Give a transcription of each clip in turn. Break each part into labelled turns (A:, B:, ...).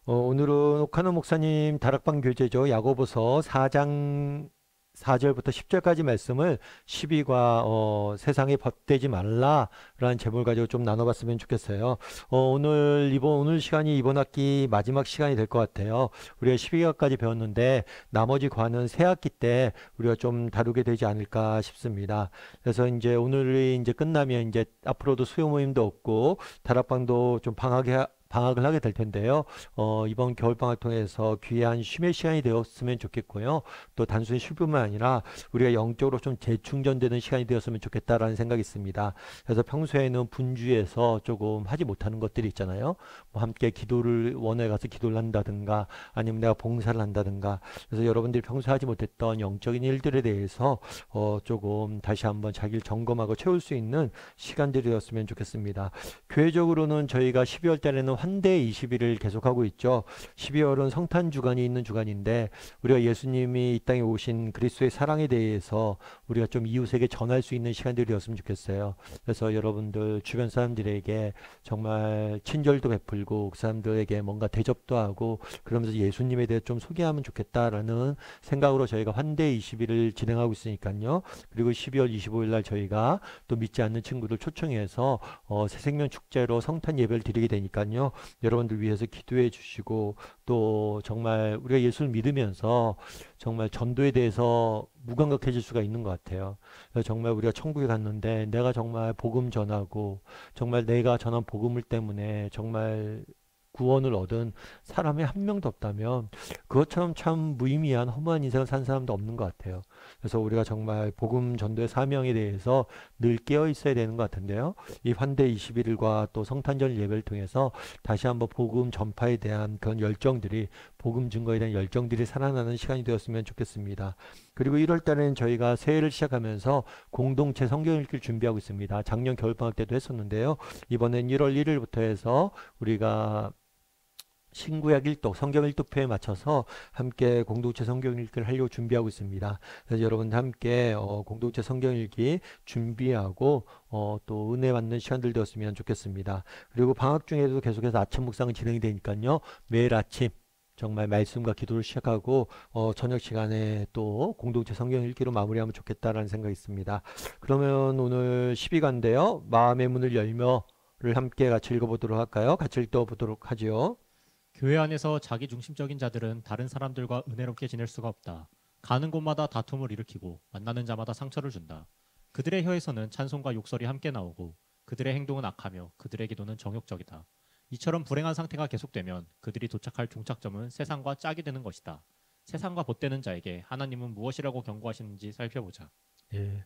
A: 오늘은 오카노 목사님 다락방 교재죠. 야고보서 4장 4절부터 10절까지 말씀을 시비가 세상에 벗되지 말라라는 제목을 가지고 좀 나눠봤으면 좋겠어요. 오늘 시간이 이번 학기 마지막 시간이 될 것 같아요. 우리가 12과까지 배웠는데 나머지 과는 새 학기 때 우리가 좀 다루게 되지 않을까 싶습니다. 그래서 이제 오늘이 이제 끝나면 이제 앞으로도 수요 모임도 없고 다락방도 좀 방학을 하게 될 텐데요. 이번 겨울방학을 통해서 귀한 쉼의 시간이 되었으면 좋겠고요. 또 단순히 쉴 뿐만 아니라 우리가 영적으로 좀 재충전되는 시간이 되었으면 좋겠다라는 생각이 있습니다. 그래서 평소에는 분주해서 조금 하지 못하는 것들이 있잖아요. 뭐 함께 기도를 원에 가서 기도를 한다든가 아니면 내가 봉사를 한다든가 그래서 여러분들이 평소에 하지 못했던 영적인 일들에 대해서 조금 다시 한번 자기를 점검하고 채울 수 있는 시간들이 되었으면 좋겠습니다. 교회적으로는 저희가 12월 달에는 환대 20일을 계속하고 있죠. 12월은 성탄 주간이 있는 주간인데 우리가 예수님이 이 땅에 오신 그리스도의 사랑에 대해서 우리가 좀 이웃에게 전할 수 있는 시간들이었으면 좋겠어요. 그래서 여러분들 주변 사람들에게 정말 친절도 베풀고 그 사람들에게 뭔가 대접도 하고 그러면서 예수님에 대해 좀 소개하면 좋겠다라는 생각으로 저희가 환대 20일을 진행하고 있으니까요. 그리고 12월 25일 날 저희가 또 믿지 않는 친구들 초청해서 새생명 축제로 성탄 예배를 드리게 되니까요. 여러분들 위해서 기도해 주시고 또 정말 우리가 예수를 믿으면서 정말 전도에 대해서 무감각해질 수가 있는 것 같아요. 그래서 정말 우리가 천국에 갔는데 내가 정말 복음 전하고 정말 내가 전한 복음을 때문에 정말 구원을 얻은 사람이 한 명도 없다면 그것처럼 참 무의미한 허무한 인생을 산 사람도 없는 것 같아요. 그래서 우리가 정말 복음 전도의 사명에 대해서 늘 깨어 있어야 되는 것 같은데요. 이 환대 21일과 또 성탄절 예배를 통해서 다시 한번 복음 전파에 대한 그런 열정들이 복음 증거에 대한 열정들이 살아나는 시간이 되었으면 좋겠습니다. 그리고 1월 달에는 저희가 새해를 시작하면서 공동체 성경 읽기를 준비하고 있습니다. 작년 겨울방학 때도 했었는데요. 이번엔 1월 1일부터 해서 우리가 신구약 일독, 성경 일독표에 맞춰서 함께 공동체 성경 읽기를 하려고 준비하고 있습니다. 그래서 여러분들 함께 공동체 성경 읽기 준비하고 또 은혜 받는 시간들 되었으면 좋겠습니다. 그리고 방학 중에도 계속해서 아침 묵상은 진행이 되니까요. 매일 아침 정말 말씀과 기도를 시작하고 저녁 시간에 또 공동체 성경 읽기로 마무리하면 좋겠다라는 생각이 있습니다. 그러면 오늘 12가인데요. 마음의 문을 열며를 함께 같이 읽어보도록 할까요? 같이 읽어보도록 하지요.
B: 교회 안에서 자기 중심적인 자들은 다른 사람들과 은혜롭게 지낼 수가 없다. 가는 곳마다 다툼을 일으키고 만나는 자마다 상처를 준다. 그들의 혀에서는 찬송과 욕설이 함께 나오고 그들의 행동은 악하며 그들의 기도는 정욕적이다. 이처럼 불행한 상태가 계속되면 그들이 도착할 종착점은 세상과 짝이 되는 것이다. 세상과 벗되는 자에게 하나님은 무엇이라고 경고하시는지 살펴보자.
A: 예.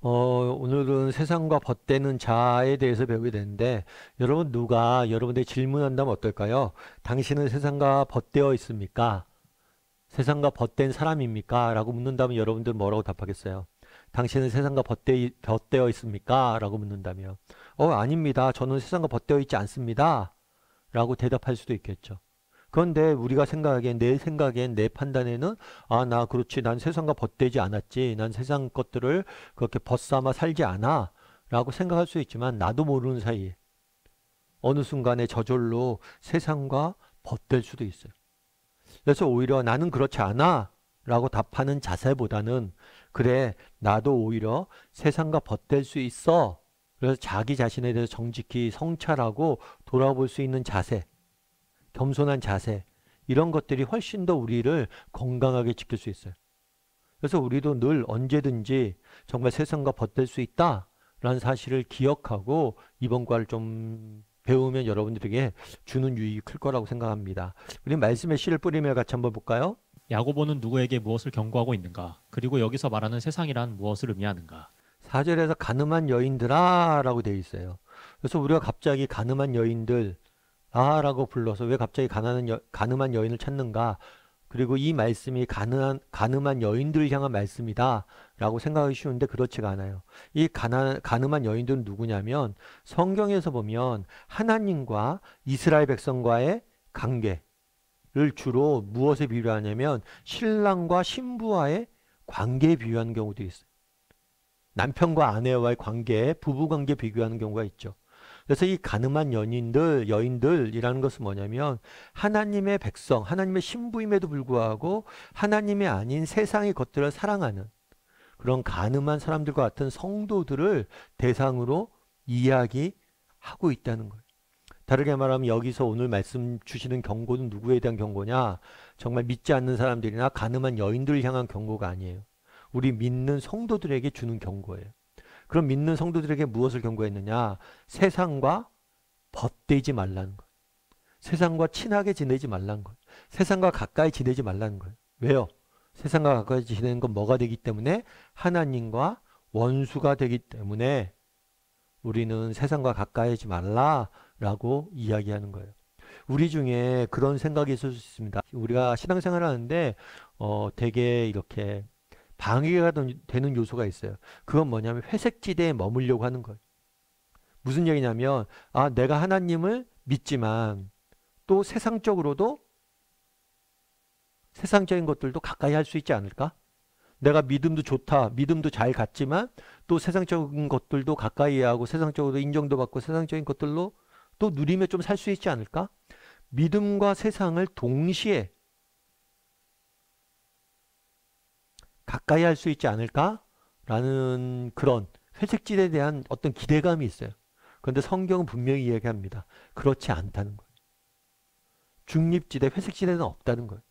A: 오늘은 세상과 벗되는 자에 대해서 배우게 되는데, 여러분 누가 여러분에게 질문한다면 어떨까요? 당신은 세상과 벗되어 있습니까? 세상과 벗된 사람입니까? 라고 묻는다면 여러분들 뭐라고 답하겠어요? 당신은 세상과 벗되어 있습니까? 라고 묻는다면, 아닙니다. 저는 세상과 벗되어 있지 않습니다. 라고 대답할 수도 있겠죠. 그런데 우리가 생각하기엔, 내 생각엔, 내 판단에는 나 그렇지. 난 세상과 벗되지 않았지. 난 세상 것들을 그렇게 벗삼아 살지 않아. 라고 생각할 수 있지만 나도 모르는 사이에 어느 순간에 저절로 세상과 벗될 수도 있어요. 그래서 오히려 나는 그렇지 않아. 라고 답하는 자세보다는 그래, 나도 오히려 세상과 벗될 수 있어. 그래서 자기 자신에 대해서 정직히 성찰하고 돌아볼 수 있는 자세. 겸손한 자세 이런 것들이 훨씬 더 우리를 건강하게 지킬 수 있어요. 그래서 우리도 늘 언제든지 정말 세상과 벗될 수 있다라는 사실을 기억하고 이번 과를 좀 배우면 여러분들에게 주는 유익이 클 거라고 생각합니다. 우리 말씀의 씨를 뿌리며 같이 한번 볼까요?
B: 야고보는 누구에게 무엇을 경고하고 있는가? 그리고 여기서 말하는 세상이란 무엇을 의미하는가?
A: 4절에서 가늠한 여인들아 라고 되어 있어요. 그래서 우리가 갑자기 가늠한 여인들 라고 불러서 왜 갑자기 가늠한 여인을 찾는가? 그리고 이 말씀이 가늠한 여인들을 향한 말씀이다 라고 생각하기 쉬운데 그렇지가 않아요. 이 가늠한 여인들은 누구냐면 성경에서 보면 하나님과 이스라엘 백성과의 관계를 주로 무엇에 비유하냐면 신랑과 신부와의 관계에 비유하는 경우도 있어요. 남편과 아내와의 관계, 부부 관계 비교하는 경우가 있죠. 그래서 이 가늠한 여인들이라는 것은 뭐냐면 하나님의 백성, 하나님의 신부임에도 불구하고 하나님이 아닌 세상의 것들을 사랑하는 그런 가늠한 사람들과 같은 성도들을 대상으로 이야기하고 있다는 거예요. 다르게 말하면 여기서 오늘 말씀 주시는 경고는 누구에 대한 경고냐? 정말 믿지 않는 사람들이나 가늠한 여인들을 향한 경고가 아니에요. 우리 믿는 성도들에게 주는 경고예요. 그럼 믿는 성도들에게 무엇을 경고했느냐? 세상과 벗되지 말라는 거예요. 세상과 친하게 지내지 말라는 거예요. 세상과 가까이 지내지 말라는 거예요. 왜요? 세상과 가까이 지내는 건 뭐가 되기 때문에? 하나님과 원수가 되기 때문에 우리는 세상과 가까이 하지 말라라고 이야기하는 거예요. 우리 중에 그런 생각이 있을 수 있습니다. 우리가 신앙생활을 하는데 되게 이렇게 방해가 되는 요소가 있어요. 그건 뭐냐면 회색지대에 머물려고 하는 거예요. 무슨 얘기냐면 내가 하나님을 믿지만 또 세상적으로도 세상적인 것들도 가까이 할 수 있지 않을까? 내가 믿음도 좋다, 믿음도 잘 갔지만 또 세상적인 것들도 가까이 하고 세상적으로 인정도 받고 세상적인 것들로 또 누리며 좀 살 수 있지 않을까? 믿음과 세상을 동시에 가까이 할 수 있지 않을까라는 그런 회색지대에 대한 어떤 기대감이 있어요. 그런데 성경은 분명히 이야기합니다. 그렇지 않다는 거예요. 중립지대, 회색지대는 없다는 거예요.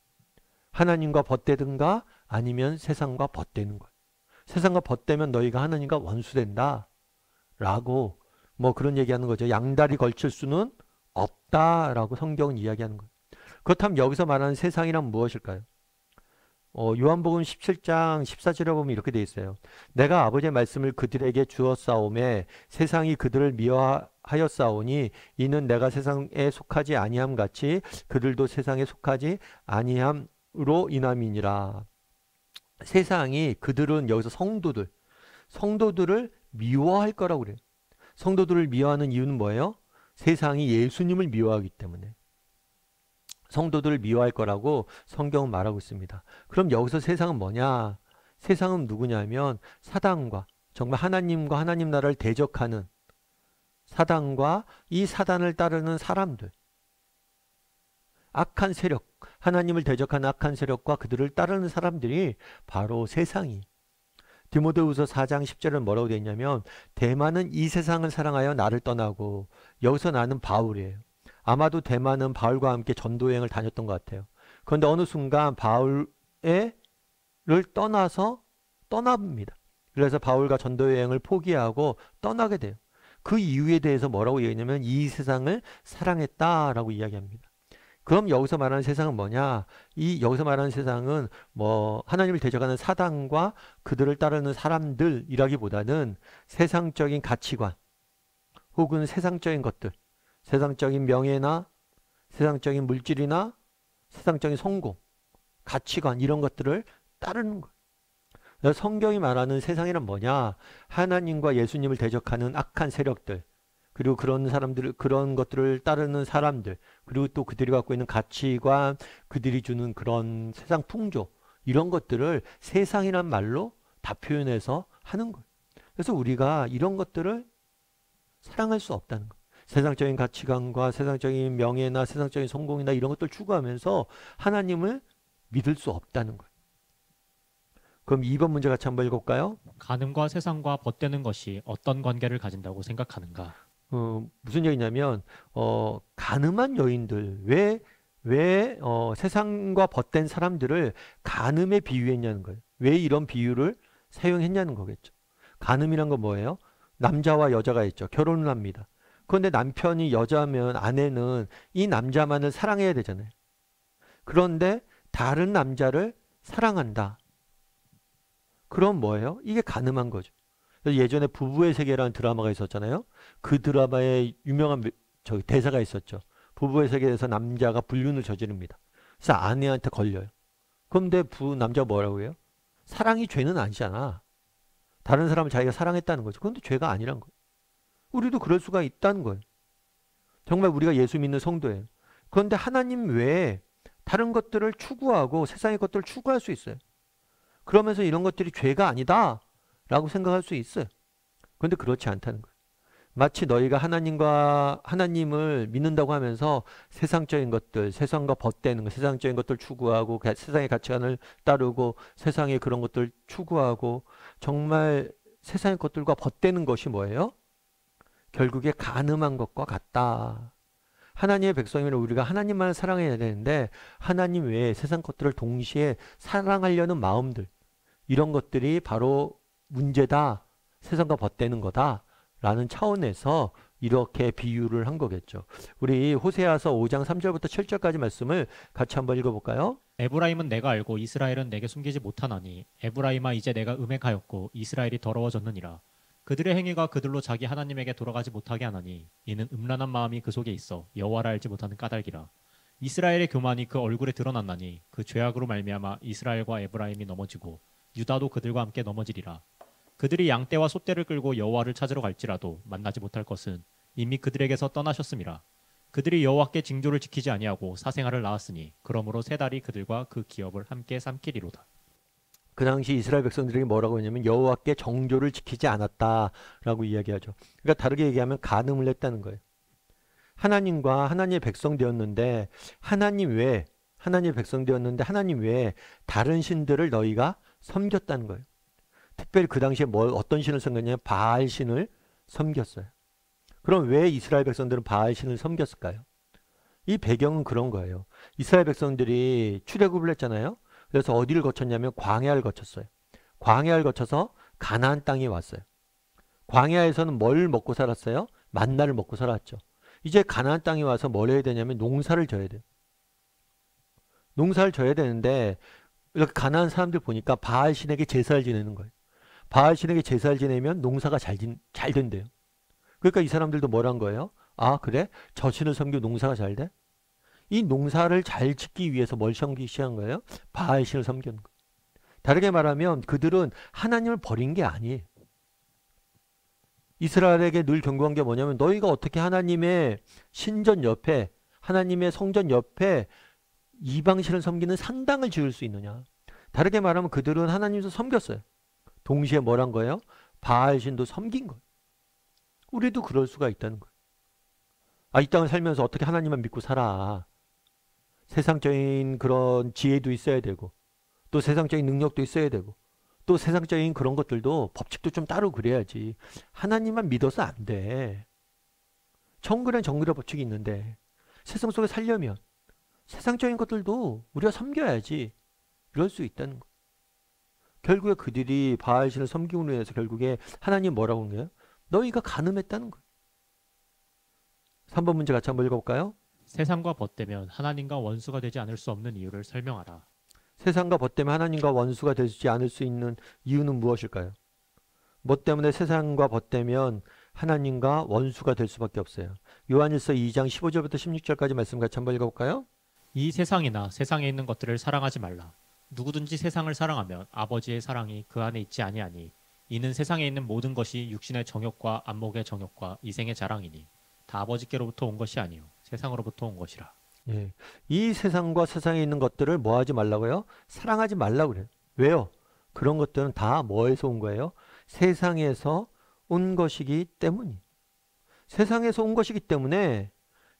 A: 하나님과 벗대든가 아니면 세상과 벗대는 거예요. 세상과 벗대면 너희가 하나님과 원수된다 라고 뭐 그런 얘기하는 거죠. 양다리 걸칠 수는 없다라고 성경은 이야기하는 거예요. 그렇다면 여기서 말하는 세상이란 무엇일까요? 요한복음 17장 14절에 보면 이렇게 되어 있어요. 내가 아버지의 말씀을 그들에게 주었사오매 세상이 그들을 미워하였사오니 이는 내가 세상에 속하지 아니함 같이 그들도 세상에 속하지 아니함으로 인함이니라. 세상이 그들은 여기서 성도들을 미워할 거라고 그래요. 성도들을 미워하는 이유는 뭐예요? 세상이 예수님을 미워하기 때문에 성도들을 미워할 거라고 성경은 말하고 있습니다. 그럼 여기서 세상은 뭐냐? 세상은 누구냐면 사단과 정말 하나님과 하나님 나라를 대적하는 사단과 이 사단을 따르는 사람들, 악한 세력, 하나님을 대적하는 악한 세력과 그들을 따르는 사람들이 바로 세상이. 디모데후서 4장 10절은 뭐라고 되어 있냐면 대만은 이 세상을 사랑하여 나를 떠나고, 여기서 나는 바울이에요. 아마도 대만은 바울과 함께 전도 여행을 다녔던 것 같아요. 그런데 어느 순간 바울을 떠납니다. 그래서 바울과 전도 여행을 포기하고 떠나게 돼요. 그 이유에 대해서 뭐라고 얘기하냐면 이 세상을 사랑했다라고 이야기합니다. 그럼 여기서 말하는 세상은 뭐냐? 여기서 말하는 세상은 뭐 하나님을 대적하는 사단과 그들을 따르는 사람들이라기보다는 세상적인 가치관 혹은 세상적인 것들, 세상적인 명예나 세상적인 물질이나 세상적인 성공, 가치관 이런 것들을 따르는 거예요. 그래서 성경이 말하는 세상이란 뭐냐? 하나님과 예수님을 대적하는 악한 세력들, 그리고 그런 사람들, 그런 것들을 따르는 사람들, 그리고 또 그들이 갖고 있는 가치관, 그들이 주는 그런 세상 풍조, 이런 것들을 세상이란 말로 다 표현해서 하는 거예요. 그래서 우리가 이런 것들을 사랑할 수 없다는 거예요. 세상적인 가치관과 세상적인 명예나 세상적인 성공이나 이런 것들을 추구하면서 하나님을 믿을 수 없다는 거예요. 그럼 2번 문제 같이 한번 읽어볼까요?
B: 간음과 세상과 벗되는 것이 어떤 관계를 가진다고 생각하는가?
A: 무슨 얘기냐면 간음한 여인들, 왜 세상과 벗된 사람들을 간음에 비유했냐는 거예요. 왜 이런 비유를 사용했냐는 거겠죠. 간음이란 건 뭐예요? 남자와 여자가 있죠. 결혼을 합니다. 그런데 남편이 여자면 아내는 이 남자만을 사랑해야 되잖아요. 그런데 다른 남자를 사랑한다. 그럼 뭐예요? 이게 간음한 거죠. 예전에 부부의 세계라는 드라마가 있었잖아요. 그 드라마에 유명한 대사가 있었죠. 부부의 세계에서 남자가 불륜을 저지릅니다. 그래서 아내한테 걸려요. 그런데 남자가 뭐라고 해요? 사랑이 죄는 아니잖아. 다른 사람을 자기가 사랑했다는 거죠. 그런데 죄가 아니란 거예요. 우리도 그럴 수가 있다는 거예요. 정말 우리가 예수 믿는 성도예요. 그런데 하나님 외에 다른 것들을 추구하고 세상의 것들을 추구할 수 있어요. 그러면서 이런 것들이 죄가 아니다 라고 생각할 수 있어요. 그런데 그렇지 않다는 거예요. 마치 너희가 하나님을 믿는다고 하면서 세상적인 것들, 세상과 벗대는 것, 세상적인 것들 추구하고 세상의 가치관을 따르고 세상의 그런 것들 추구하고 정말 세상의 것들과 벗대는 것이 뭐예요? 결국에 간음한 것과 같다. 하나님의 백성이면 우리가 하나님만을 사랑해야 되는데 하나님 외에 세상 것들을 동시에 사랑하려는 마음들, 이런 것들이 바로 문제다. 세상과 벗대는 거다. 라는 차원에서 이렇게 비유를 한 거겠죠. 우리 호세아서 5장 3절부터 7절까지 말씀을 같이 한번 읽어볼까요?
B: 에브라임은 내가 알고 이스라엘은 내게 숨기지 못하나니 에브라임아 이제 내가 음행하였고 이스라엘이 더러워졌느니라. 그들의 행위가 그들로 자기 하나님에게 돌아가지 못하게 하나니 이는 음란한 마음이 그 속에 있어 여호와를 알지 못하는 까닭이라. 이스라엘의 교만이 그 얼굴에 드러났나니 그 죄악으로 말미암아 이스라엘과 에브라임이 넘어지고 유다도 그들과 함께 넘어지리라. 그들이 양떼와 소떼를 끌고 여호와를 찾으러 갈지라도 만나지 못할 것은 이미 그들에게서 떠나셨음이라. 그들이 여호와께 징조를 지키지 아니하고 사생아를 낳았으니 그러므로 세 달이 그들과 그 기업을 함께 삼키리로다.
A: 그 당시 이스라엘 백성들에게 뭐라고 했냐면 여호와께 정조를 지키지 않았다라고 이야기하죠. 그러니까 다르게 얘기하면 간음을 했다는 거예요. 하나님과 하나님의 백성 되었는데 하나님의 백성 되었는데 하나님 외에 다른 신들을 너희가 섬겼다는 거예요. 특별히 그 당시에 어떤 신을 섬겼냐면 바알 신을 섬겼어요. 그럼 왜 이스라엘 백성들은 바알 신을 섬겼을까요? 이 배경은 그런 거예요. 이스라엘 백성들이 출애굽을 했잖아요. 그래서 어디를 거쳤냐면 광야를 거쳤어요. 광야를 거쳐서 가나안 땅에 왔어요. 광야에서는 뭘 먹고 살았어요? 만나를 먹고 살았죠. 이제 가나안 땅에 와서 뭘 해야 되냐면 농사를 져야 돼요. 농사를 져야 되는데 이렇게 가나안 사람들 보니까 바알 신에게 제사를 지내는 거예요. 바알 신에게 제사를 지내면 농사가 잘 된대요. 그러니까 이 사람들도 뭘 한 거예요? 아, 그래? 저 신을 섬기고 농사가 잘 돼? 이 농사를 잘 짓기 위해서 뭘 섬기기 시작한 거예요? 바알 신을 섬기는 거예요. 다르게 말하면 그들은 하나님을 버린 게 아니에요. 이스라엘에게 늘 경고한 게 뭐냐면 너희가 어떻게 하나님의 신전 옆에, 하나님의 성전 옆에 이방신을 섬기는 산당을 지을 수 있느냐. 다르게 말하면 그들은 하나님도 섬겼어요. 동시에 뭘 한 거예요? 바알신도 섬긴 거예요. 우리도 그럴 수가 있다는 거예요. 아, 이 땅을 살면서 어떻게 하나님만 믿고 살아. 세상적인 그런 지혜도 있어야 되고 또 세상적인 능력도 있어야 되고 또 세상적인 그런 것들도 법칙도 좀 따르고 그래야지. 하나님만 믿어서 안 돼. 정글엔 정글의 법칙이 있는데 세상 속에 살려면 세상적인 것들도 우리가 섬겨야지. 이럴 수 있다는 거예요. 결국에 그들이 바알신을 섬김으로 인해서 결국에 하나님 뭐라고 한 거예요? 너희가 간음했다는 거예요. 3번 문제 같이 한번 읽어볼까요?
B: 세상과 벗대면 하나님과 원수가 되지 않을 수 없는 이유를 설명하라.
A: 세상과 벗 때문에 하나님과 원수가 되지 않을 수 있는 이유는 무엇일까요? 뭐 때문에 세상과 벗대면 하나님과 원수가 될 수밖에 없어요. 요한일서 2장 15절부터 16절까지 말씀 같이 한번 읽어볼까요?
B: 이 세상이나 세상에 있는 것들을 사랑하지 말라. 누구든지 세상을 사랑하면 아버지의 사랑이 그 안에 있지 아니하니 이는 세상에 있는 모든 것이 육신의 정욕과 안목의 정욕과 이생의 자랑이니 다 아버지께로부터 온 것이 아니요 세상으로부터 온 것이라.
A: 예. 이 세상과 세상에 있는 것들을 뭐 하지 말라고요? 사랑하지 말라고 그래요. 왜요? 그런 것들은 다 뭐에서 온 거예요? 세상에서 온 것이기 때문이. 세상에서 온 것이기 때문에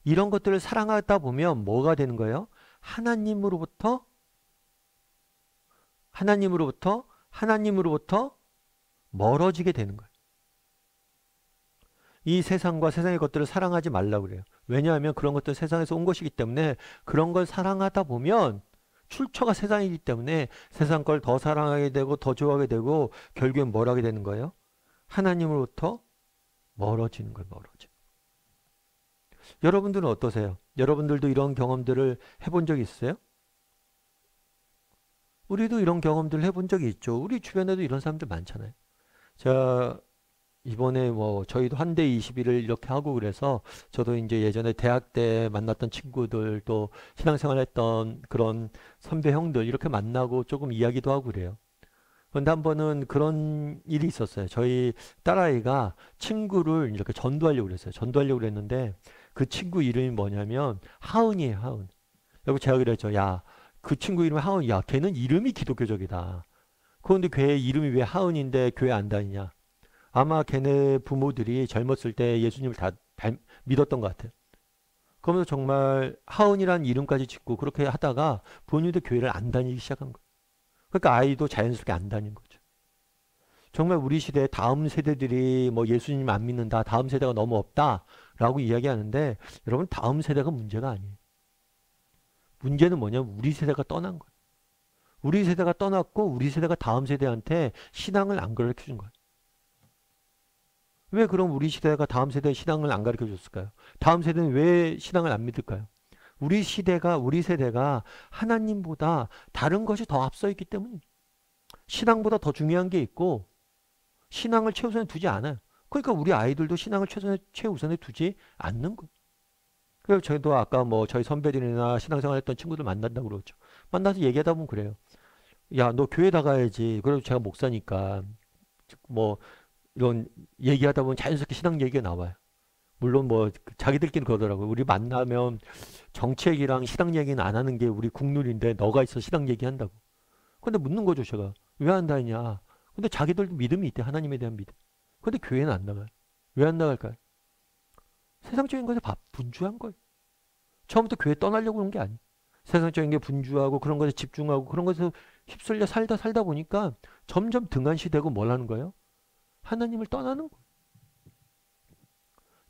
A: 이런 것들을 사랑하다 보면 뭐가 되는 거예요? 하나님으로부터 멀어지게 되는 거예요. 이 세상과 세상의 것들을 사랑하지 말라고 그래요. 왜냐하면 그런 것들은 세상에서 온 것이기 때문에 그런 걸 사랑하다 보면 출처가 세상이기 때문에 세상 걸 더 사랑하게 되고 더 좋아하게 되고 결국엔 뭘 하게 되는 거예요? 하나님으로부터 멀어지는 거예요. 멀어지는. 여러분들은 어떠세요? 여러분들도 이런 경험들을 해본 적이 있으세요? 우리도 이런 경험들을 해본 적이 있죠. 우리 주변에도 이런 사람들 많잖아요. 자, 이번에 뭐 저희도 한대 21을 이렇게 하고 그래서 저도 이제 예전에 대학 때 만났던 친구들 또 신앙생활 했던 그런 선배 형들 이렇게 만나고 조금 이야기도 하고 그래요. 그런데 한 번은 그런 일이 있었어요. 저희 딸아이가 친구를 이렇게 전도하려고 그랬어요. 전도하려고 그랬는데 그 친구 이름이 뭐냐면 하은이에요. 하은. 그리고 제가 그랬죠. 야, 그 친구 이름이 하은. 야, 걔는 이름이 기독교적이다. 그런데 걔 이름이 왜 하은인데 교회 안 다니냐? 아마 걔네 부모들이 젊었을 때 예수님을 다 믿었던 것 같아요. 그러면서 정말 하은이라는 이름까지 짓고 그렇게 하다가 본인도 교회를 안 다니기 시작한 거예요. 그러니까 아이도 자연스럽게 안 다닌 거죠. 정말 우리 시대 다음 세대들이 뭐 예수님 안 믿는다, 다음 세대가 너무 없다라고 이야기하는데 여러분 다음 세대가 문제가 아니에요. 문제는 뭐냐면 우리 세대가 떠난 거예요. 우리 세대가 떠났고 우리 세대가 다음 세대한테 신앙을 안 가르쳐 준 거예요. 왜 그럼 우리 시대가 다음 세대에 신앙을 안 가르쳐 줬을까요? 다음 세대는 왜 신앙을 안 믿을까요? 우리 세대가 하나님보다 다른 것이 더 앞서 있기 때문입니다. 신앙보다 더 중요한 게 있고 신앙을 최우선에 두지 않아요. 그러니까 우리 아이들도 신앙을 최우선에 두지 않는 거예요. 그래서 저희도 아까 뭐 저희 선배들이나 신앙생활 했던 친구들 만난다고 그러죠. 만나서 얘기하다 보면 그래요. 야, 너 교회 나가야지. 그래도 제가 목사니까 뭐 이런 얘기하다 보면 자연스럽게 신앙 얘기가 나와요. 물론 뭐 자기들끼리 그러더라고요. 우리 만나면 정책이랑 신앙 얘기는 안 하는 게 우리 국룰인데 너가 있어 신앙 얘기한다고. 근데 묻는 거죠, 제가. 왜 안 다니냐? 근데 자기들도 믿음이 있대. 하나님에 대한 믿음. 근데 교회는 안 나가요. 왜 안 나갈까요? 세상적인 것에 분주한 거예요. 처음부터 교회 떠나려고 그런 게 아니에요. 세상적인 게 분주하고 그런 것에 집중하고 그런 것에 휩쓸려 살다 보니까 점점 등한시되고 뭘 하는 거예요? 하나님을 떠나는 거예요.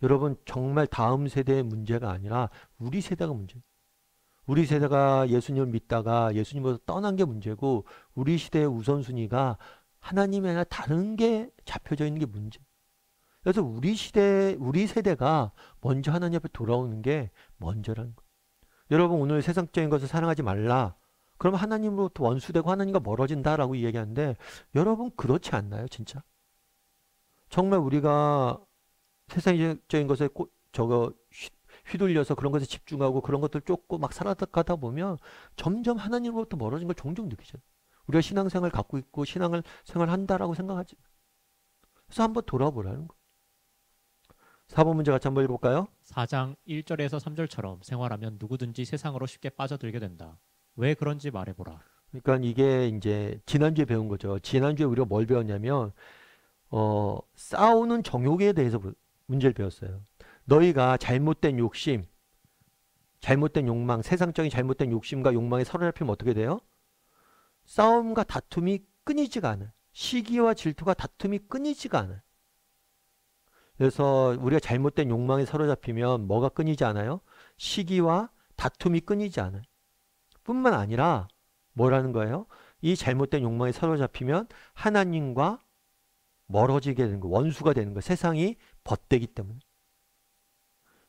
A: 여러분 정말 다음 세대의 문제가 아니라 우리 세대가 문제예요. 우리 세대가 예수님을 믿다가 예수님으로 떠난 게 문제고 우리 시대의 우선순위가 하나님이 아니라 다른 게 잡혀져 있는 게 문제예요. 그래서 우리 세대가 먼저 하나님 앞에 돌아오는 게 먼저라는 거예요. 여러분 오늘 세상적인 것을 사랑하지 말라. 그럼 하나님으로부터 원수되고 하나님과 멀어진다라고 이야기하는데 여러분 그렇지 않나요, 진짜? 정말 우리가 세상적인 것에 휘둘려서 그런 것에 집중하고 그런 것들 쫓고 막 살아가다 보면 점점 하나님으로부터 멀어진 걸 종종 느끼잖아요. 우리가 신앙생활 갖고 있고 신앙을 생활한다라고 생각하지. 그래서 한번 돌아보라는 거예요. 4번 문제 같이 한번 읽어볼까요?
B: 4장 1절에서 3절처럼 생활하면 누구든지 세상으로 쉽게 빠져들게 된다. 왜 그런지 말해보라.
A: 그러니까 이게 이제 지난주에 배운 거죠. 지난주에 우리가 뭘 배웠냐면 싸우는 정욕에 대해서 문제를 배웠어요. 너희가 잘못된 욕심, 잘못된 욕망, 세상적인 잘못된 욕심과 욕망에 사로잡히면 어떻게 돼요? 싸움과 다툼이 끊이지가 않아요. 시기와 질투가 다툼이 끊이지가 않아요. 그래서 우리가 잘못된 욕망에 사로잡히면 뭐가 끊이지 않아요? 시기와 다툼이 끊이지 않아요. 뿐만 아니라 뭐라는 거예요? 이 잘못된 욕망에 사로잡히면 하나님과 멀어지게 되는 거, 원수가 되는 거, 세상이 벗대기 때문에.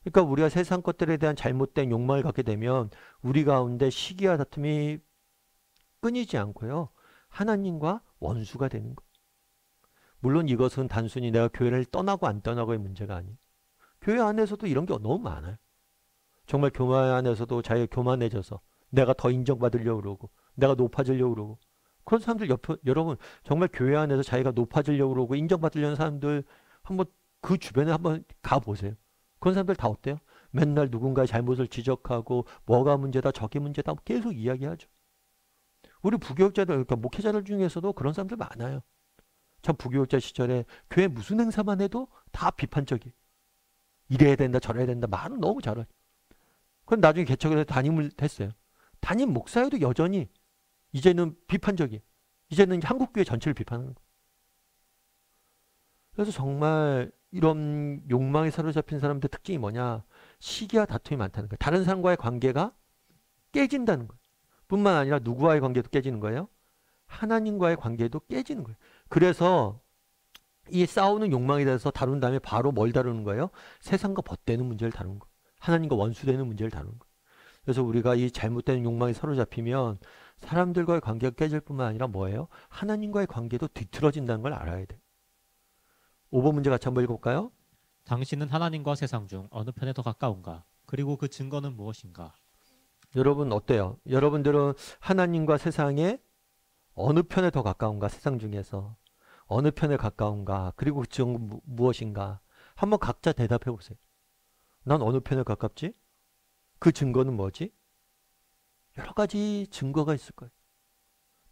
A: 그러니까 우리가 세상 것들에 대한 잘못된 욕망을 갖게 되면 우리 가운데 시기와 다툼이 끊이지 않고요. 하나님과 원수가 되는 거. 물론 이것은 단순히 내가 교회를 떠나고 안 떠나고의 문제가 아니에요. 교회 안에서도 이런 게 너무 많아요. 정말 교회 안에서도 자기가 교만해져서 내가 더 인정받으려고 그러고 내가 높아지려고 그러고 그런 사람들 여러분 정말 교회 안에서 자기가 높아지려고 그러고 인정받으려는 사람들 한번 그 주변에 한번 가보세요. 그런 사람들 다 어때요? 맨날 누군가의 잘못을 지적하고 뭐가 문제다 저게 문제다 계속 이야기하죠. 우리 부교육자들 그러니까 목회자들 중에서도 그런 사람들 많아요. 참 부교육자 시절에 교회 무슨 행사만 해도 다 비판적이에요. 이래야 된다 저래야 된다 말은 너무 잘해요. 그럼 나중에 개척을 해서 담임을 했어요. 담임 목사여도 여전히 이제는 비판적이에요. 이제는 한국교회 전체를 비판하는 거예요. 그래서 정말 이런 욕망에 사로잡힌 사람들 특징이 뭐냐? 시기와 다툼이 많다는 거예요. 다른 사람과의 관계가 깨진다는 거예요. 뿐만 아니라 누구와의 관계도 깨지는 거예요. 하나님과의 관계도 깨지는 거예요. 그래서 이 싸우는 욕망에 대해서 다룬 다음에 바로 뭘 다루는 거예요? 세상과 벗대는 문제를 다루는 거예요. 하나님과 원수되는 문제를 다루는 거예요. 그래서 우리가 이 잘못된 욕망에 사로잡히면 사람들과의 관계가 깨질 뿐만 아니라 뭐예요? 하나님과의 관계도 뒤틀어진다는 걸 알아야 돼요. 5번 문제 같이 한번 읽어볼까요?
B: 당신은 하나님과 세상 중 어느 편에 더 가까운가? 그리고 그 증거는 무엇인가?
A: 여러분 어때요? 여러분들은 하나님과 세상에 어느 편에 더 가까운가? 세상 중에서 어느 편에 가까운가? 그리고 그 증거 무엇인가? 한번 각자 대답해 보세요. 난 어느 편에 가깝지? 그 증거는 뭐지? 여러 가지 증거가 있을 거예요.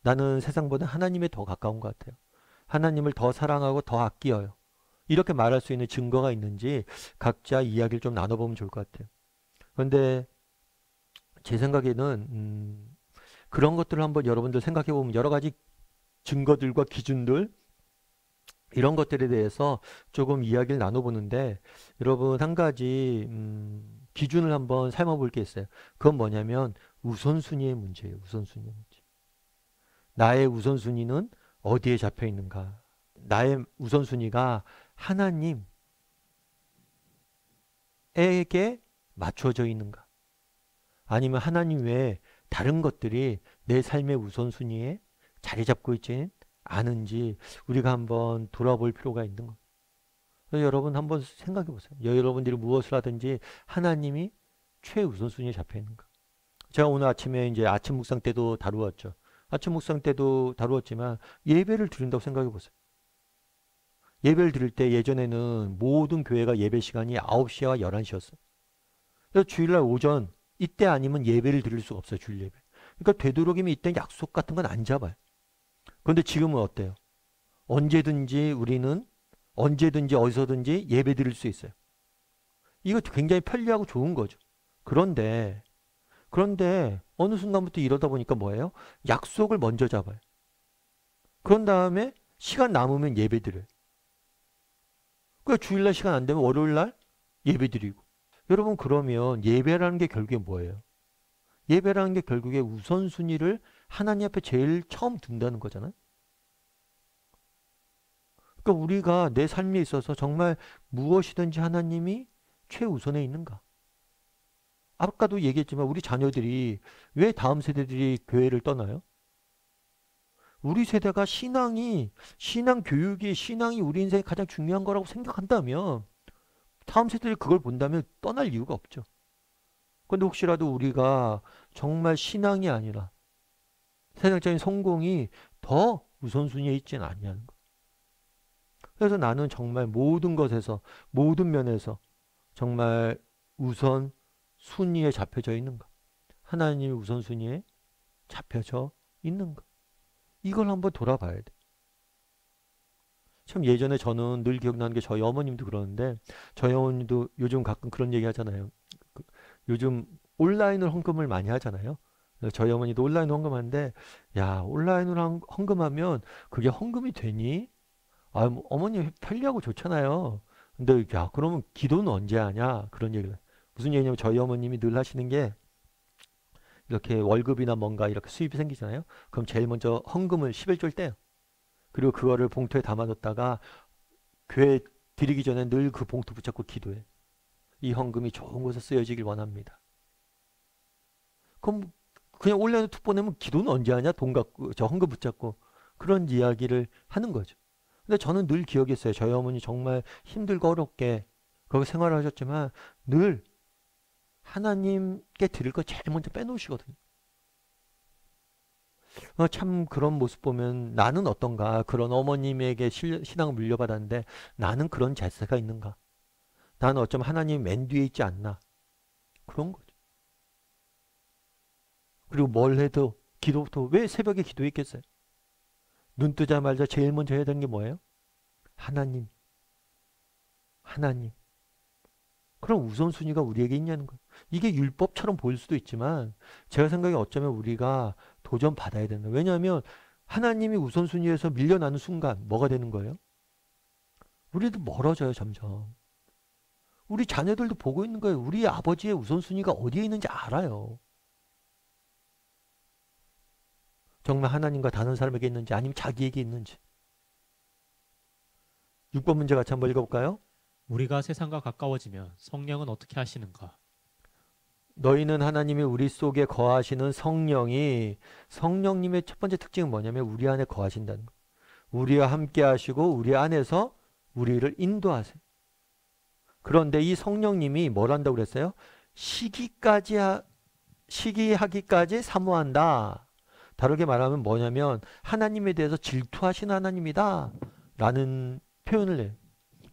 A: 나는 세상보다 하나님에 더 가까운 것 같아요. 하나님을 더 사랑하고 더 아끼어요. 이렇게 말할 수 있는 증거가 있는지 각자 이야기를 좀 나눠보면 좋을 것 같아요. 그런데 제 생각에는 그런 것들을 한번 여러분들 생각해 보면 여러 가지 증거들과 기준들 이런 것들에 대해서 조금 이야기를 나눠보는데 여러분 한 가지 기준을 한번 삶아볼 게 있어요. 그건 뭐냐면 우선순위의 문제예요. 우선순위의 문제. 나의 우선순위는 어디에 잡혀 있는가? 나의 우선순위가 하나님에게 맞춰져 있는가? 아니면 하나님 외에 다른 것들이 내 삶의 우선순위에 자리 잡고 있지는 않은지 우리가 한번 돌아볼 필요가 있는 거예요. 그래서 여러분 한번 생각해 보세요. 여러분들이 무엇을 하든지 하나님이 최우선순위에 잡혀 있는가? 제가 오늘 아침에 이제 아침 묵상 때도 다루었죠. 아침 묵상 때도 다루었지만 예배를 드린다고 생각해 보세요. 예배를 드릴 때 예전에는 모든 교회가 예배 시간이 9시와 11시였어요. 그래서 주일날 오전 이때 아니면 예배를 드릴 수가 없어요. 주일 예배. 그러니까 되도록이면 이때 약속 같은 건 안 잡아요. 그런데 지금은 어때요? 우리는 언제든지 어디서든지 예배 드릴 수 있어요. 이거 굉장히 편리하고 좋은 거죠. 그런데 어느 순간부터 이러다 보니까 뭐예요? 약속을 먼저 잡아요. 그런 다음에 시간 남으면 예배 드려요. 그러니까 주일날 시간 안 되면 월요일날 예배 드리고. 여러분 그러면 예배라는 게 결국에 뭐예요? 예배라는 게 결국에 우선순위를 하나님 앞에 제일 처음 둔다는 거잖아요. 그러니까 우리가 내 삶에 있어서 정말 무엇이든지 하나님이 최우선에 있는가? 아까도 얘기했지만 우리 자녀들이 왜 다음 세대들이 교회를 떠나요? 우리 세대가 신앙 교육이 신앙이 우리 인생에 가장 중요한 거라고 생각한다면 다음 세대들이 그걸 본다면 떠날 이유가 없죠. 그런데 혹시라도 우리가 정말 신앙이 아니라 세상적인 성공이 더 우선순위에 있지는 않냐는 거. 그래서 나는 정말 모든 것에서 모든 면에서 정말 우선순위에 잡혀져 있는가? 하나님의 우선순위에 잡혀져 있는가? 이걸 한번 돌아봐야 돼. 참 예전에 저는 늘 기억나는 게 저희 어머님도 그러는데 저희 어머님도 요즘 가끔 그런 얘기 하잖아요. 요즘 온라인으로 헌금을 많이 하잖아요. 저희 어머니도 온라인으로 헌금하는데 야 온라인으로 헌금하면 그게 헌금이 되니? 아, 뭐 어머니 편리하고 좋잖아요. 근데 야 그러면 기도는 언제 하냐? 그런 얘기를. 무슨 얘기냐면 저희 어머님이 늘 하시는 게 이렇게 월급이나 뭔가 이렇게 수입이 생기잖아요. 그럼 제일 먼저 헌금을 11조를 떼요. 그리고 그거를 봉투에 담아뒀다가 교회 드리기 전에 늘 그 봉투 붙잡고 기도해. 이 헌금이 좋은 곳에 쓰여지길 원합니다. 그럼 그냥 온라인에 툭 보내면 기도는 언제 하냐? 돈 갖고 저 헌금 붙잡고 그런 이야기를 하는 거죠. 근데 저는 늘 기억했어요. 저희 어머니 정말 힘들고 어렵게 거기 생활을 하셨지만 늘 하나님께 드릴 거 제일 먼저 빼놓으시거든요. 참 그런 모습 보면 나는 어떤가? 그런 어머님에게 신앙을 물려받았는데 나는 그런 자세가 있는가? 나는 어쩌면 하나님 맨 뒤에 있지 않나? 그런 거죠. 그리고 뭘 해도 기도부터 왜 새벽에 기도했겠어요? 눈 뜨자마자 제일 먼저 해야 되는 게 뭐예요? 하나님. 그럼 우선순위가 우리에게 있냐는 거예요. 이게 율법처럼 보일 수도 있지만 제가 생각에 어쩌면 우리가 도전 받아야 된다. 왜냐하면 하나님이 우선순위에서 밀려나는 순간 뭐가 되는 거예요? 우리도 멀어져요 점점. 우리 자녀들도 보고 있는 거예요. 우리 아버지의 우선순위가 어디에 있는지 알아요. 정말 하나님과 다른 사람에게 있는지 아니면 자기에게 있는지. 6번 문제 같이 한번 읽어볼까요?
B: 우리가 세상과 가까워지면 성령은 어떻게 하시는가?
A: 너희는 하나님이 우리 속에 거하시는 성령님의 첫 번째 특징은 뭐냐면 우리 안에 거하신다는 거예요. 우리와 함께 하시고 우리 안에서 우리를 인도하세요. 그런데 이 성령님이 뭘 한다고 그랬어요? 시기하기까지 사모한다. 다르게 말하면 뭐냐면 하나님에 대해서 질투하시는 하나님이다 라는 표현을 해요.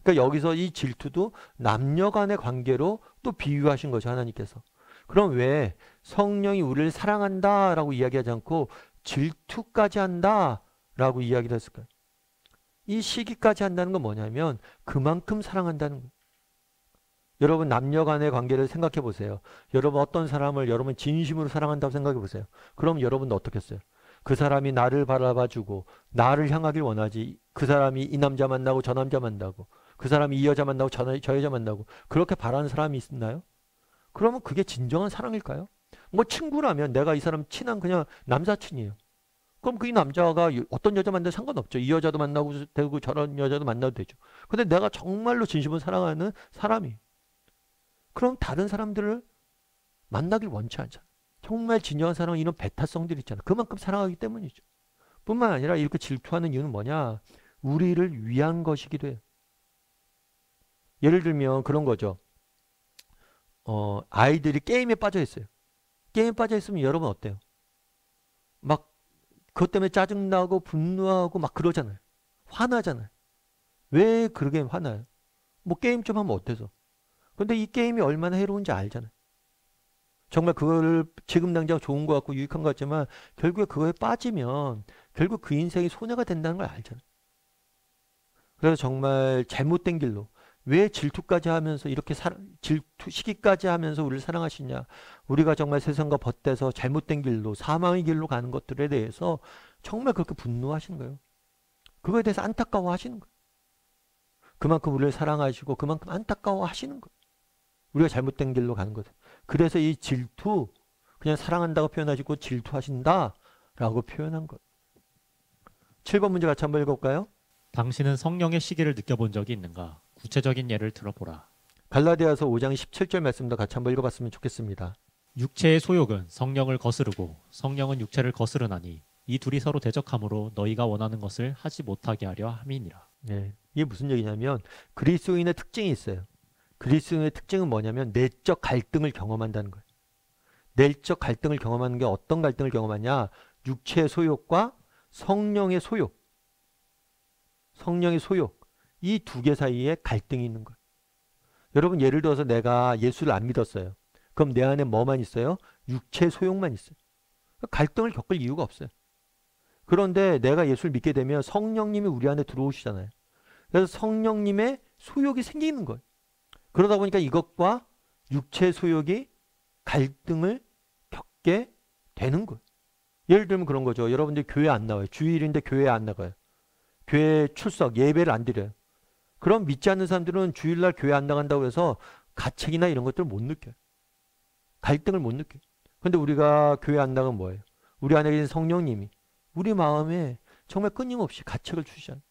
A: 그러니까 여기서 이 질투도 남녀 간의 관계로 또 비유하신 거죠. 하나님께서. 그럼 왜 성령이 우리를 사랑한다 라고 이야기하지 않고 질투까지 한다 라고 이야기를 했을까요? 이 시기까지 한다는 건 뭐냐면 그만큼 사랑한다는 거예요. 여러분 남녀 간의 관계를 생각해 보세요. 여러분 어떤 사람을 여러분 진심으로 사랑한다고 생각해 보세요. 그럼 여러분도 어떻겠어요? 그 사람이 나를 바라봐주고 나를 향하길 원하지. 그 사람이 이 남자 만나고 저 남자 만나고 그 사람이 이 여자 만나고 저 여자 만나고 그렇게 바라는 사람이 있나요? 그러면 그게 진정한 사랑일까요? 뭐 친구라면 내가 이 사람 친한 그냥 남사친이에요. 그럼 그 이 남자가 어떤 여자 만나도 상관없죠. 이 여자도 만나고 되고 저런 여자도 만나도 되죠. 근데 내가 정말로 진심으로 사랑하는 사람이 그럼 다른 사람들을 만나길 원치 않잖아. 정말 진정한 사랑은 이런 배타성들이 있잖아. 그만큼 사랑하기 때문이죠. 뿐만 아니라 이렇게 질투하는 이유는 뭐냐? 우리를 위한 것이기도 해요. 예를 들면 그런 거죠. 아이들이 게임에 빠져 있어요. 게임에 빠져 있으면 여러분 어때요? 막 그것 때문에 짜증나고 분노하고 막 그러잖아요. 화나잖아요. 왜 그러게 화나요? 뭐 게임 좀 하면 어때서? 근데 이 게임이 얼마나 해로운지 알잖아요. 정말 그거를 지금 당장 좋은 것 같고 유익한 것 같지만 결국에 그거에 빠지면 결국 그 인생이 손해가 된다는 걸 알잖아요. 그래서 정말 잘못된 길로 왜 질투까지 하면서 이렇게 질투 시기까지 하면서 우리를 사랑하시냐. 우리가 정말 세상과 벗대서 잘못된 길로 사망의 길로 가는 것들에 대해서 정말 그렇게 분노하시는 거예요. 그거에 대해서 안타까워 하시는 거예요. 그만큼 우리를 사랑하시고 그만큼 안타까워 하시는 거예요. 우리가 잘못된 길로 가는 거죠. 그래서 이 질투 그냥 사랑한다고 표현하시고 질투하신다라고 표현한 것. 7번 문제 같이 한번 읽어볼까요?
B: 당신은 성령의 시기를 느껴본 적이 있는가? 구체적인 예를 들어보라.
A: 갈라디아서 5장 17절 말씀도 같이 한번 읽어봤으면 좋겠습니다.
B: 육체의 소욕은 성령을 거스르고 성령은 육체를 거스르나니 이 둘이 서로 대적하므로 너희가 원하는 것을 하지 못하게 하려 함이니라.
A: 네, 이게 무슨 얘기냐면 그리스도인의 특징이 있어요. 그리스도인의 특징은 뭐냐면 내적 갈등을 경험한다는 거예요. 내적 갈등을 경험하는 게 어떤 갈등을 경험하냐? 육체의 소욕과 성령의 소욕. 성령의 소욕. 이 두 개 사이에 갈등이 있는 거예요. 여러분 예를 들어서 내가 예수를 안 믿었어요. 그럼 내 안에 뭐만 있어요? 육체의 소욕만 있어요. 갈등을 겪을 이유가 없어요. 그런데 내가 예수를 믿게 되면 성령님이 우리 안에 들어오시잖아요. 그래서 성령님의 소욕이 생기는 거예요. 그러다 보니까 이것과 육체 소욕이 갈등을 겪게 되는 거예요. 예를 들면 그런 거죠. 여러분들 교회 안 나와요. 주일인데 교회 안 나가요. 교회 출석, 예배를 안 드려요. 그럼 믿지 않는 사람들은 주일날 교회 안 나간다고 해서 가책이나 이런 것들을 못 느껴요. 갈등을 못 느껴요. 근데 우리가 교회 안 나가면 뭐예요? 우리 안에 계신 성령님이 우리 마음에 정말 끊임없이 가책을 주시잖아요.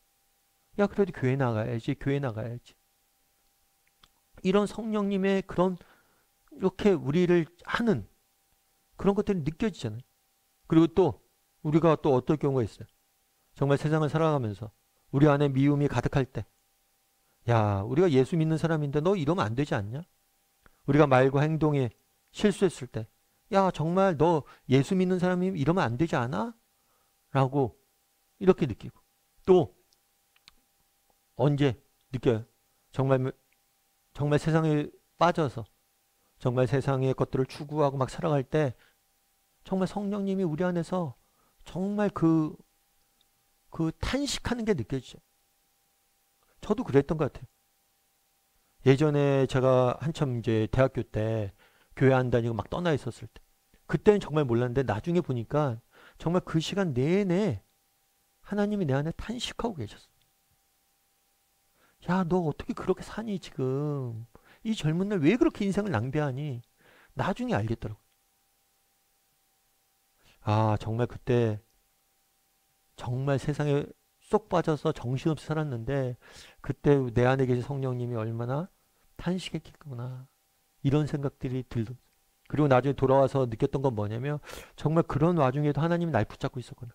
A: 야, 그래도 교회 나가야지, 교회 나가야지. 이런 성령님의 그런 이렇게 우리를 하는 그런 것들이 느껴지잖아요. 그리고 또 우리가 또 어떨 경우가 있어요. 정말 세상을 살아가면서 우리 안에 미움이 가득할 때, 야, 우리가 예수 믿는 사람인데 너 이러면 안 되지 않냐? 우리가 말과 행동에 실수했을 때, 야, 정말 너 예수 믿는 사람이 이러면 안 되지 않아? 라고 이렇게 느끼고, 또 언제 느껴요? 정말 세상에 빠져서 정말 세상의 것들을 추구하고 막 살아갈 때 정말 성령님이 우리 안에서 정말 그 탄식하는 게 느껴지죠. 저도 그랬던 것 같아요. 예전에 제가 한참 이제 대학교 때 교회 안 다니고 막 떠나 있었을 때 그때는 정말 몰랐는데 나중에 보니까 정말 그 시간 내내 하나님이 내 안에 탄식하고 계셨어. 야, 너 어떻게 그렇게 사니 지금? 이 젊은 날 왜 그렇게 인생을 낭비하니? 나중에 알겠더라고. 아, 정말 그때 정말 세상에 쏙 빠져서 정신없이 살았는데 그때 내 안에 계신 성령님이 얼마나 탄식했겠구나. 이런 생각들이 들던. 그리고 나중에 돌아와서 느꼈던 건 뭐냐면 정말 그런 와중에도 하나님이 날 붙잡고 있었구나.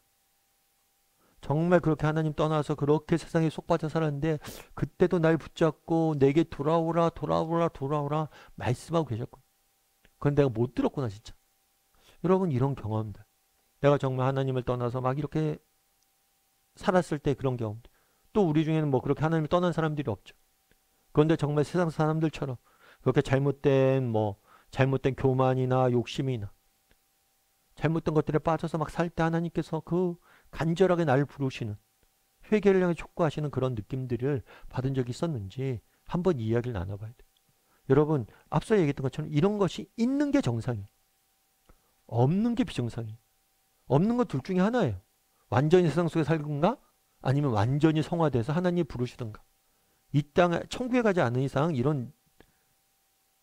A: 정말 그렇게 하나님 떠나서 그렇게 세상에 쏙 빠져 살았는데 그때도 날 붙잡고 내게 돌아오라 돌아오라 돌아오라 말씀하고 계셨구나. 그건 내가 못 들었구나 진짜. 여러분 이런 경험들. 내가 정말 하나님을 떠나서 막 이렇게 살았을 때 그런 경험들. 또 우리 중에는 뭐 그렇게 하나님을 떠난 사람들이 없죠. 그런데 정말 세상 사람들처럼 그렇게 잘못된 교만이나 욕심이나 잘못된 것들에 빠져서 막 살 때 하나님께서 그 간절하게 나를 부르시는 회개를 향해 촉구하시는 그런 느낌들을 받은 적이 있었는지 한번 이야기를 나눠봐야 돼요. 여러분, 앞서 얘기했던 것처럼 이런 것이 있는 게 정상이에요. 없는 게 비정상이에요. 없는 건 둘 중에 하나예요. 완전히 세상 속에 살든가 아니면 완전히 성화돼서 하나님이 부르시든가. 이 땅에 천국에 가지 않는 이상 이런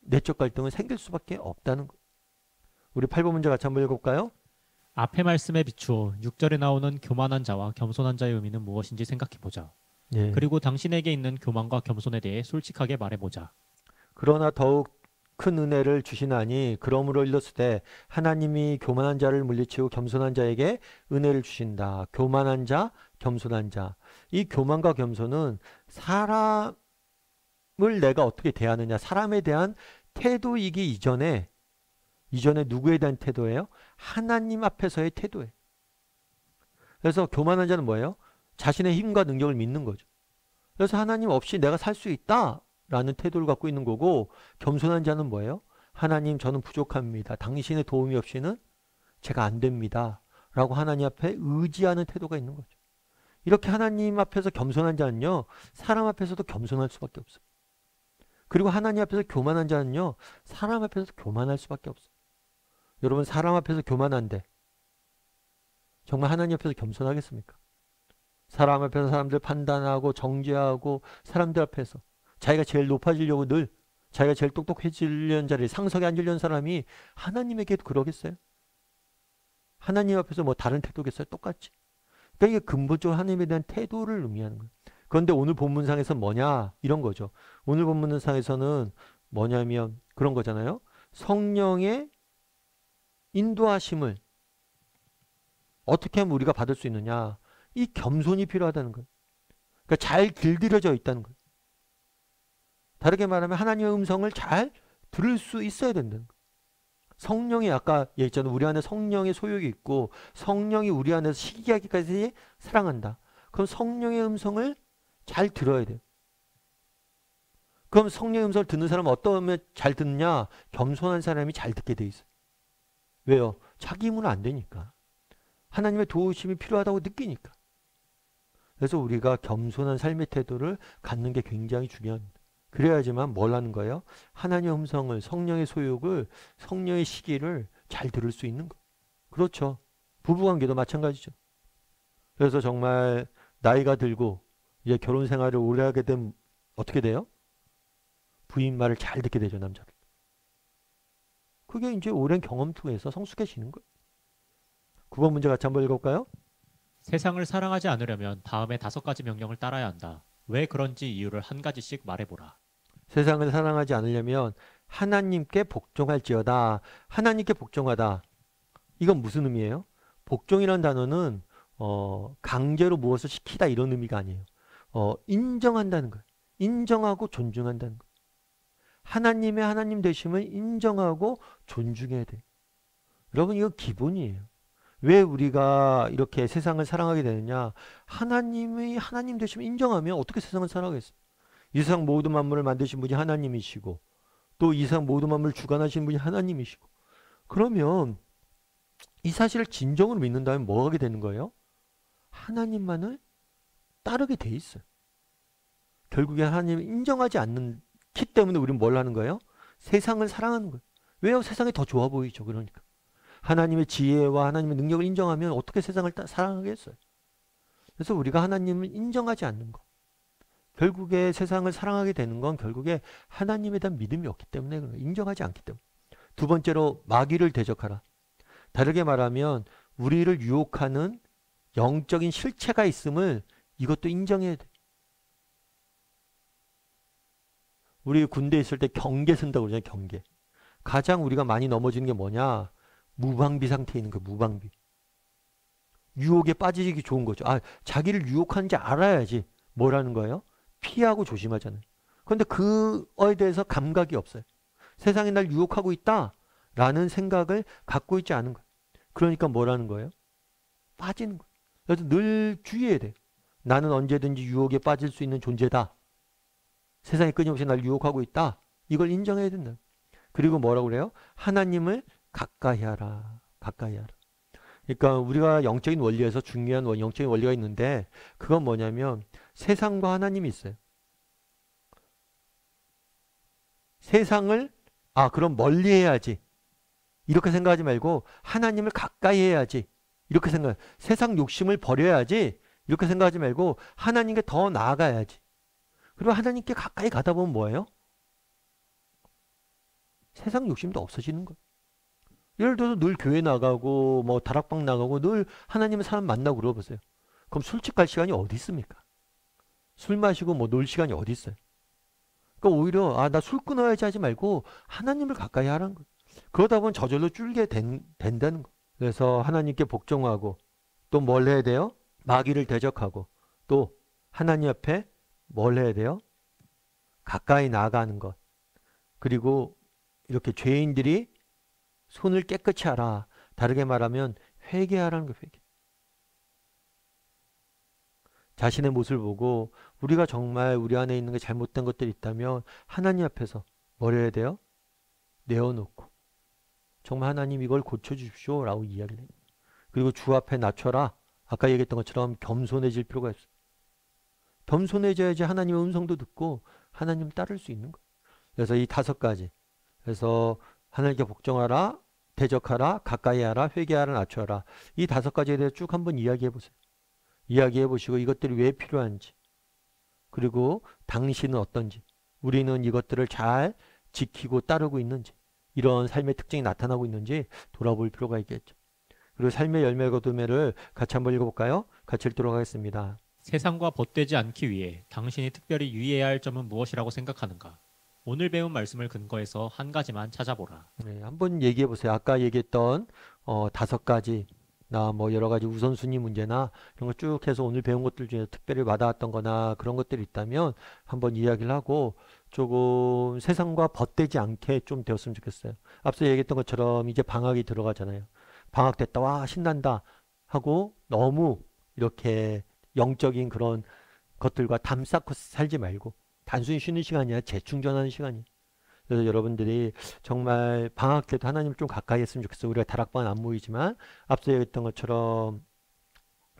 A: 내적 갈등은 생길 수밖에 없다는 거예요. 우리 8번 문제 같이 한번 읽어볼까요?
B: 앞의 말씀에 비추어 6절에 나오는 교만한 자와 겸손한 자의 의미는 무엇인지 생각해보자.
A: 예.
B: 그리고 당신에게 있는 교만과 겸손에 대해 솔직하게 말해보자.
A: 그러나 더욱 큰 은혜를 주시나니 그러므로 일렀을 때 하나님이 교만한 자를 물리치고 겸손한 자에게 은혜를 주신다. 교만한 자, 겸손한 자. 이 교만과 겸손은 사람을 내가 어떻게 대하느냐, 사람에 대한 태도이기 이전에 누구에 대한 태도예요? 하나님 앞에서의 태도예요. 그래서 교만한 자는 뭐예요? 자신의 힘과 능력을 믿는 거죠. 그래서 하나님 없이 내가 살 수 있다 라는 태도를 갖고 있는 거고, 겸손한 자는 뭐예요? 하나님, 저는 부족합니다. 당신의 도움이 없이는 제가 안 됩니다 라고 하나님 앞에 의지하는 태도가 있는 거죠. 이렇게 하나님 앞에서 겸손한 자는요, 사람 앞에서도 겸손할 수밖에 없어요. 그리고 하나님 앞에서 교만한 자는요, 사람 앞에서 교만할 수밖에 없어요. 여러분, 사람 앞에서 교만한데 정말 하나님 앞에서 겸손하겠습니까? 사람 앞에서 사람들 판단하고 정죄하고 사람들 앞에서 자기가 제일 높아지려고 늘 자기가 제일 똑똑해지려는 자리에 상석에 앉으려는 사람이 하나님에게도 그러겠어요? 하나님 앞에서 뭐 다른 태도겠어요? 똑같지. 그러니까 이게 근본적으로 하나님에 대한 태도를 의미하는 거예요. 그런데 오늘 본문상에서 뭐냐? 이런 거죠. 오늘 본문상에서는 뭐냐면 그런 거잖아요. 성령의 인도하심을 어떻게 하면 우리가 받을 수 있느냐? 이 겸손이 필요하다는 거예요. 그러니까 잘 길들여져 있다는 거예요. 다르게 말하면 하나님의 음성을 잘 들을 수 있어야 된다는 거예요. 성령이 아까 얘기했잖아요. 우리 안에 성령의 소욕이 있고 성령이 우리 안에서 시기하기까지 사랑한다. 그럼 성령의 음성을 잘 들어야 돼요. 그럼 성령의 음성을 듣는 사람은 어떠면 잘 듣느냐? 겸손한 사람이 잘 듣게 돼 있어요. 왜요? 자기 힘으로 안 되니까. 하나님의 도우심이 필요하다고 느끼니까. 그래서 우리가 겸손한 삶의 태도를 갖는 게 굉장히 중요합니다. 그래야지만 뭘 하는 거예요? 하나님의 음성을, 성령의 소욕을, 성령의 시기를 잘 들을 수 있는 거. 그렇죠. 부부관계도 마찬가지죠. 그래서 정말 나이가 들고 이제 결혼 생활을 오래 하게 되면 어떻게 돼요? 부인 말을 잘 듣게 되죠, 남자들. 그게 이제 오랜 경험 통해서 성숙해지는 거예요. 9번 문제 같이 한번 읽어볼까요?
B: 세상을 사랑하지 않으려면 다음에 5가지 명령을 따라야 한다. 왜 그런지 이유를 한 가지씩 말해보라.
A: 세상을 사랑하지 않으려면 하나님께 복종할지어다. 하나님께 복종하다. 이건 무슨 의미예요? 복종이라는 단어는 강제로 무엇을 시키다 이런 의미가 아니에요. 인정한다는 거예요. 인정하고 존중한다는 거예요. 하나님의 하나님 되심을 인정하고 존중해야 돼요. 여러분, 이거 기본이에요. 왜 우리가 이렇게 세상을 사랑하게 되느냐? 하나님의 하나님 되심을 인정하면 어떻게 세상을 사랑하겠어요? 이 세상 모든 만물을 만드신 분이 하나님이시고 또 이 세상 모든 만물을 주관하신 분이 하나님이시고, 그러면 이 사실을 진정으로 믿는다면 뭐 하게 되는 거예요? 하나님만을 따르게 돼 있어요. 결국에 하나님을 인정하지 않기 때문에 우리는 뭘 하는 거예요? 세상을 사랑하는 거예요. 왜요? 세상이 더 좋아 보이죠. 그러니까 하나님의 지혜와 하나님의 능력을 인정하면 어떻게 세상을 사랑하겠어요? 그래서 우리가 하나님을 인정하지 않는 거, 결국에 세상을 사랑하게 되는 건 결국에 하나님에 대한 믿음이 없기 때문에 그런 거예요. 인정하지 않기 때문에. 두 번째로 마귀를 대적하라. 다르게 말하면 우리를 유혹하는 영적인 실체가 있음을 이것도 인정해야 돼. 우리 군대에 있을 때 경계 쓴다고 그러잖아요. 경계. 가장 우리가 많이 넘어지는 게 뭐냐? 무방비 상태에 있는 거예요. 무방비. 유혹에 빠지기 좋은 거죠. 자기를 유혹하는지 알아야지 뭐라는 거예요? 피하고 조심하잖아요. 그런데 그거에 대해서 감각이 없어요. 세상이 날 유혹하고 있다라는 생각을 갖고 있지 않은 거예요. 그러니까 뭐라는 거예요? 빠지는 거예요. 그래서 늘 주의해야 돼요. 나는 언제든지 유혹에 빠질 수 있는 존재다. 세상이 끊임없이 날 유혹하고 있다. 이걸 인정해야 된다. 그리고 뭐라고 그래요? 하나님을 가까이 하라. 가까이 하라. 그러니까 우리가 영적인 원리에서 중요한 영적인 원리가 있는데 그건 뭐냐면 세상과 하나님이 있어요. 세상을 그럼 멀리 해야지. 이렇게 생각하지 말고 하나님을 가까이 해야지. 이렇게 생각. 세상 욕심을 버려야지. 이렇게 생각하지 말고 하나님께 더 나아가야지. 그리고 하나님께 가까이 가다 보면 뭐예요? 세상 욕심도 없어지는 거예요. 예를 들어서 늘 교회 나가고 뭐 다락방 나가고 늘 하나님의 사람 만나고 그러보세요. 그럼 술집 갈 시간이 어디 있습니까? 술 마시고 뭐 놀 시간이 어디 있어요? 그러니까 오히려 나 술 끊어야지 하지 말고 하나님을 가까이 하라는 거예요. 그러다 보면 저절로 줄게 된다는 거예요. 그래서 하나님께 복종하고 또 뭘 해야 돼요? 마귀를 대적하고 또 하나님 앞에 뭘 해야 돼요? 가까이 나아가는 것. 그리고 이렇게 죄인들이 손을 깨끗이 하라. 다르게 말하면 회개하라는 거 회개. 자신의 모습을 보고 우리가 정말 우리 안에 있는 게 잘못된 것들이 있다면 하나님 앞에서 뭘 해야 돼요? 내어놓고 정말 하나님 이걸 고쳐주십시오 라고 이야기를 해요. 그리고 주 앞에 낮춰라. 아까 얘기했던 것처럼 겸손해질 필요가 있어요. 겸손해져야지 하나님의 음성도 듣고 하나님 따를 수 있는 거예요. 그래서 이 5가지. 그래서 하나님께 복종하라, 대적하라, 가까이 하라, 회개하라, 낮춰라. 이 5가지에 대해 쭉 한번 이야기해 보세요. 이야기해 보시고 이것들이 왜 필요한지, 그리고 당신은 어떤지, 우리는 이것들을 잘 지키고 따르고 있는지, 이런 삶의 특징이 나타나고 있는지 돌아볼 필요가 있겠죠. 그리고 삶의 열매 거두매를 같이 한번 읽어볼까요? 같이 읽도록 하겠습니다.
B: 세상과 벗되지 않기 위해 당신이 특별히 유의해야 할 점은 무엇이라고 생각하는가? 오늘 배운 말씀을 근거해서 한 가지만 찾아보라.
A: 네, 한번 얘기해 보세요. 아까 얘기했던 5가지 나 뭐 여러 가지 우선순위 문제나 이런 거 쭉 해서 오늘 배운 것들 중에 특별히 와닿았던 거나 그런 것들이 있다면 한번 이야기를 하고 조금 세상과 벗되지 않게 좀 되었으면 좋겠어요. 앞서 얘기했던 것처럼 이제 방학이 들어가잖아요. 방학 됐다, 와, 신난다 하고 너무 이렇게 영적인 그런 것들과 담쌓고 살지 말고 단순히 쉬는 시간이 아니라 재충전하는 시간이에요. 그래서 여러분들이 정말 방학 때도 하나님 좀 가까이 했으면 좋겠어요. 우리가 다락방은 안 모이지만 앞서 얘기했던 것처럼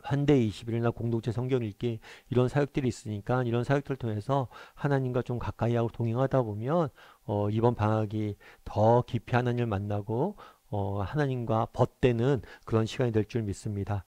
A: 한대 20일이나 공동체 성경 읽기 이런 사역들이 있으니까 이런 사역들을 통해서 하나님과 좀 가까이 하고 동행하다 보면 이번 방학이 더 깊이 하나님을 만나고 하나님과 벗되는 그런 시간이 될 줄 믿습니다.